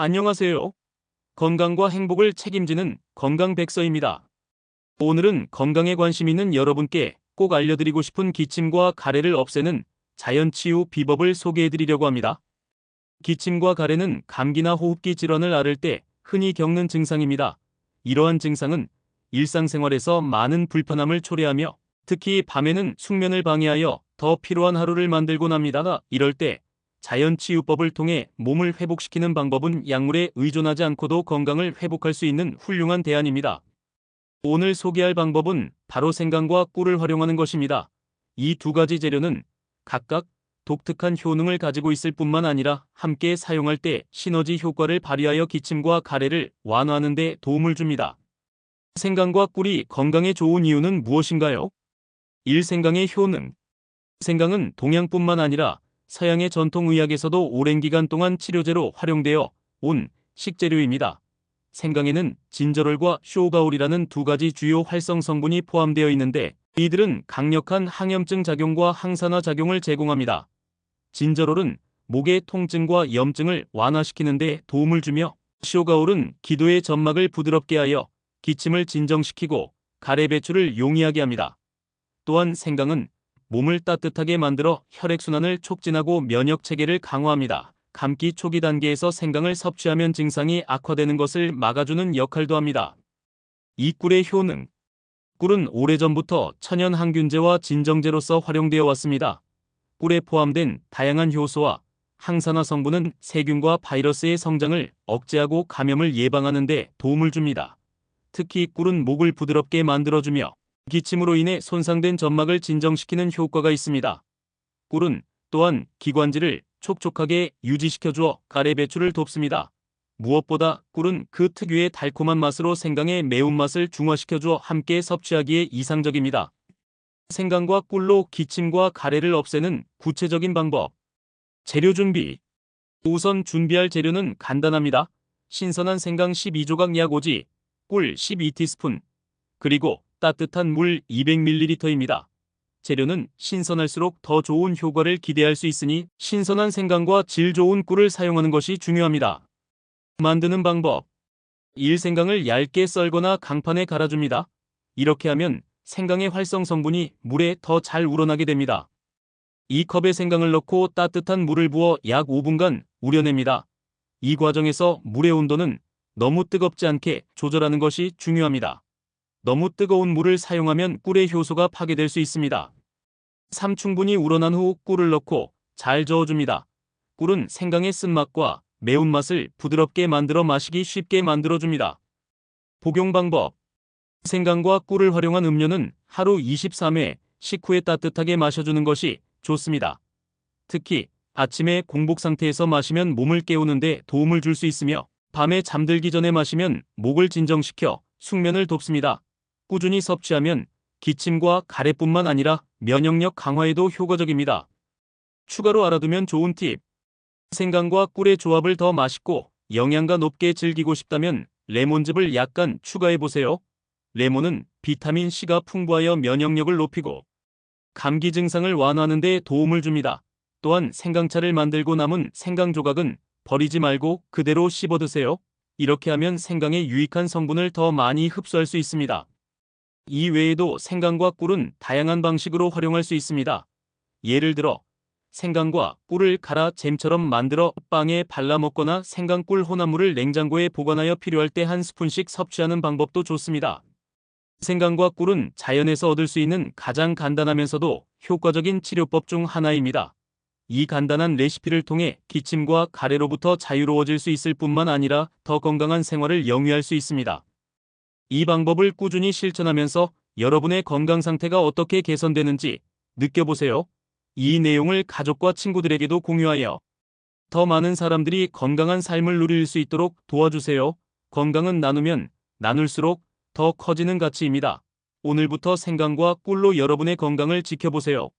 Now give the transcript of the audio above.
안녕하세요. 건강과 행복을 책임지는 건강백서입니다. 오늘은 건강에 관심 있는 여러분께 꼭 알려드리고 싶은 기침과 가래를 없애는 자연치유 비법을 소개해드리려고 합니다. 기침과 가래는 감기나 호흡기 질환을 앓을 때 흔히 겪는 증상입니다. 이러한 증상은 일상생활에서 많은 불편함을 초래하며 특히 밤에는 숙면을 방해하여 더 피로한 하루를 만들곤 합니다. 이럴 때 자연치유법을 통해 몸을 회복시키는 방법은 약물에 의존하지 않고도 건강을 회복할 수 있는 훌륭한 대안입니다. 오늘 소개할 방법은 바로 생강과 꿀을 활용하는 것입니다. 이 두 가지 재료는 각각 독특한 효능을 가지고 있을 뿐만 아니라 함께 사용할 때 시너지 효과를 발휘하여 기침과 가래를 완화하는 데 도움을 줍니다. 생강과 꿀이 건강에 좋은 이유는 무엇인가요? 1. 생강의 효능. 생강은 동양뿐만 아니라 서양의 전통의학에서도 오랜 기간 동안 치료제로 활용되어 온 식재료입니다. 생강에는 진저롤과 쇼가올이라는 두 가지 주요 활성 성분이 포함되어 있는데 이들은 강력한 항염증 작용과 항산화 작용을 제공합니다. 진저롤은 목의 통증과 염증을 완화시키는 데 도움을 주며 쇼가올은 기도의 점막을 부드럽게 하여 기침을 진정시키고 가래 배출을 용이하게 합니다. 또한 생강은 몸을 따뜻하게 만들어 혈액순환을 촉진하고 면역체계를 강화합니다. 감기 초기 단계에서 생강을 섭취하면 증상이 악화되는 것을 막아주는 역할도 합니다. 이 꿀의 효능. 꿀은 오래전부터 천연 항균제와 진정제로서 활용되어 왔습니다. 꿀에 포함된 다양한 효소와 항산화 성분은 세균과 바이러스의 성장을 억제하고 감염을 예방하는 데 도움을 줍니다. 특히 꿀은 목을 부드럽게 만들어주며 기침으로 인해 손상된 점막을 진정시키는 효과가 있습니다. 꿀은 또한 기관지를 촉촉하게 유지시켜주어 가래 배출을 돕습니다. 무엇보다 꿀은 그 특유의 달콤한 맛으로 생강의 매운맛을 중화시켜주어 함께 섭취하기에 이상적입니다. 생강과 꿀로 기침과 가래를 없애는 구체적인 방법. 재료 준비. 우선 준비할 재료는 간단합니다. 신선한 생강 12조각 약 5지, 꿀 12티스푼, 그리고 따뜻한 물 200ml입니다. 재료는 신선할수록 더 좋은 효과를 기대할 수 있으니 신선한 생강과 질 좋은 꿀을 사용하는 것이 중요합니다. 만드는 방법. 1. 생강을 얇게 썰거나 강판에 갈아줍니다. 이렇게 하면 생강의 활성 성분이 물에 더 잘 우러나게 됩니다. 2컵에 생강을 넣고 따뜻한 물을 부어 약 5분간 우려냅니다. 이 과정에서 물의 온도는 너무 뜨겁지 않게 조절하는 것이 중요합니다. 너무 뜨거운 물을 사용하면 꿀의 효소가 파괴될 수 있습니다. 3. 충분히 우러난 후 꿀을 넣고 잘 저어줍니다. 꿀은 생강의 쓴맛과 매운맛을 부드럽게 만들어 마시기 쉽게 만들어줍니다. 복용 방법. 생강과 꿀을 활용한 음료는 하루 23회 식후에 따뜻하게 마셔주는 것이 좋습니다. 특히 아침에 공복 상태에서 마시면 몸을 깨우는 데 도움을 줄 수 있으며 밤에 잠들기 전에 마시면 목을 진정시켜 숙면을 돕습니다. 꾸준히 섭취하면 기침과 가래뿐만 아니라 면역력 강화에도 효과적입니다. 추가로 알아두면 좋은 팁. 생강과 꿀의 조합을 더 맛있고 영양가 높게 즐기고 싶다면 레몬즙을 약간 추가해보세요. 레몬은 비타민C가 풍부하여 면역력을 높이고 감기 증상을 완화하는 데 도움을 줍니다. 또한 생강차를 만들고 남은 생강 조각은 버리지 말고 그대로 씹어 드세요. 이렇게 하면 생강의 유익한 성분을 더 많이 흡수할 수 있습니다. 이 외에도 생강과 꿀은 다양한 방식으로 활용할 수 있습니다. 예를 들어 생강과 꿀을 갈아 잼처럼 만들어 빵에 발라 먹거나 생강꿀 혼합물을 냉장고에 보관하여 필요할 때 한 스푼씩 섭취하는 방법도 좋습니다. 생강과 꿀은 자연에서 얻을 수 있는 가장 간단하면서도 효과적인 치료법 중 하나입니다. 이 간단한 레시피를 통해 기침과 가래로부터 자유로워질 수 있을 뿐만 아니라 더 건강한 생활을 영위할 수 있습니다. 이 방법을 꾸준히 실천하면서 여러분의 건강 상태가 어떻게 개선되는지 느껴보세요. 이 내용을 가족과 친구들에게도 공유하여 더 많은 사람들이 건강한 삶을 누릴 수 있도록 도와주세요. 건강은 나누면 나눌수록 더 커지는 가치입니다. 오늘부터 생강과 꿀로 여러분의 건강을 지켜보세요.